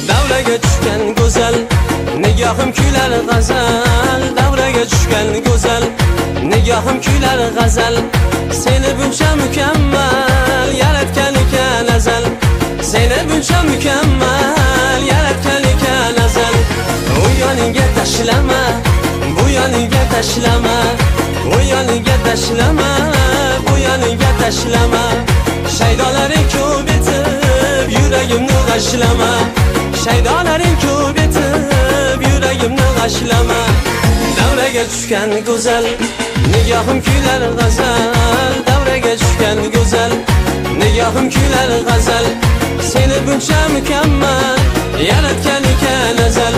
Davraga tushgan go'zal, nigohim kuylar g'azal. Davraga tushgan go'zal, nigohim kuylar g'azal. Seni buncha mukammal yaratgan ekan azal. Seni buncha mukammal yaratgan ekan azal. U yoniga tashlama, bu yoniga tashlama. U yoniga tashlama, bu yoniga tashlama. Shaydolaring ko'p etib yuragimni g'ashlama. Shaydolaring ko'p etib yuragimni g'ashlama. Davraga tushgan go'zal, nigohim kuylar g'azal. Davraga tushgan go'zal, nigohim kuylar g'azal. Seni buncha mukammal yaratgan ekan azal.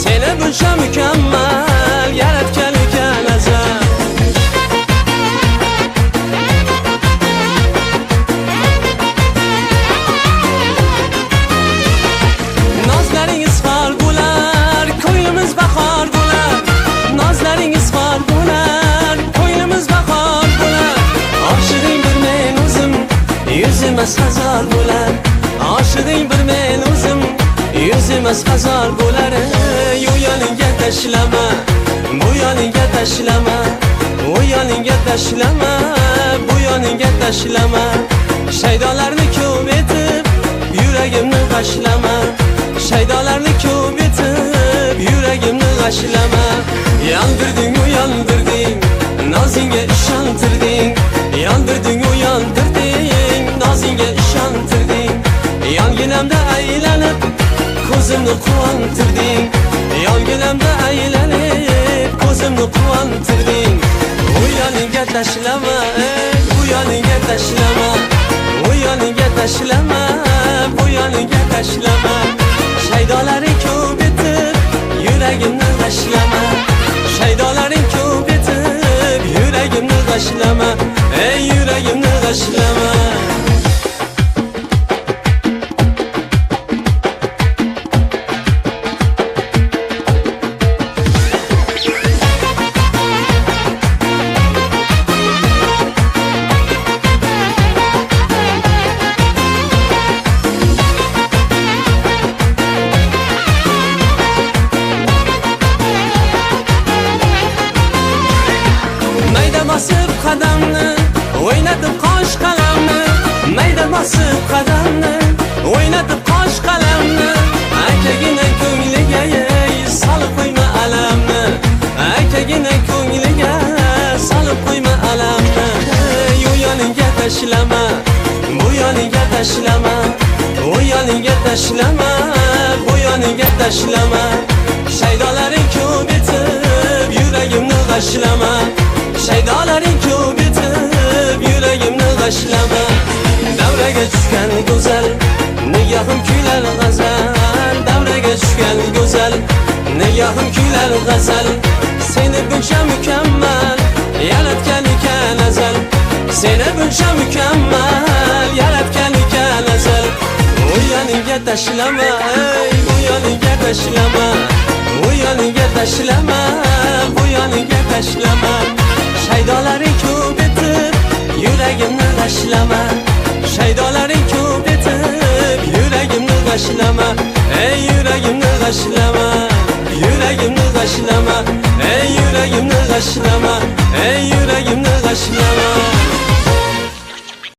Seni buncha mukammal yaratgan ekan azal. Nozlaringiz xor bo'lar, ko'nglimiz bahor bo'lar. Nozlaringiz xor bo'lar, ko'nglimiz bahor bo'lar. Oshiqing bir men o'zim, yuzimiz hazor bo'lar. Oshiqing bir men o'zim, yuzimiz hazor bo'lar. U yoniga tashlama, bu yoniga tashlama. U yoniga tashlama, bu yoniga tashlama. Shaydolarni ko'p etib yuragimni g'ashlama. Shaydolarni ko'p etib yuragimni g'ashlama. Yondirding, uyondirding, nozingga ishontirding. Yondirding, uyondirding, nozingga ishontirding. Yonginamda aylanib ko'zimni quvontirding. Yonginamda aylanib ko'zimni quvontirding. U yoniga tashlama, bu yoniga tashlama. U yoniga tashlama, bu yoniga tashlama. Shaydolaring ko'p etib yuragimni g'ashlama. Shaydolaring ko'p etib yuragimni g'ashlama. Ey yuragimni g'ashlama. Basib qadamni, o'ynatib qosh qalamni. Mayda basib qadamni, o'ynatib qosh qalamni. Akagina ko'ngliga solib qo'yma alamni. Akagina ko'ngliga solib qo'yma alamni. U yoniga tashlama, bu yoniga tashlama. U yoniga tashlama, bu yoniga tashlama. Shaydolaring ko'p etib yuragimni g'ashlama. Shaydolaring ko'p etib yuragimni g'ashlama. Davraga tushgan go'zal, nigohim kuylar g'azal. Davraga tushgan go'zal, nigohim kuylar g'azal. Seni buncha mukammal yaratgan ekan azal. Seni buncha mukammal yaratgan ekan azal. U yoniga tashlama, bu yoniga tashlama. U yoniga tashlama, bu yoniga tashlama. Shaydolaring ko'p etib yuragimni g'ashlama. Shaydolaring ko'p etib yuragimni g'ashlama. Ey yuragimni g'ashlama. Yuragimni g'ashlama. Ey yuragimni g'ashlama. Ey yuragimni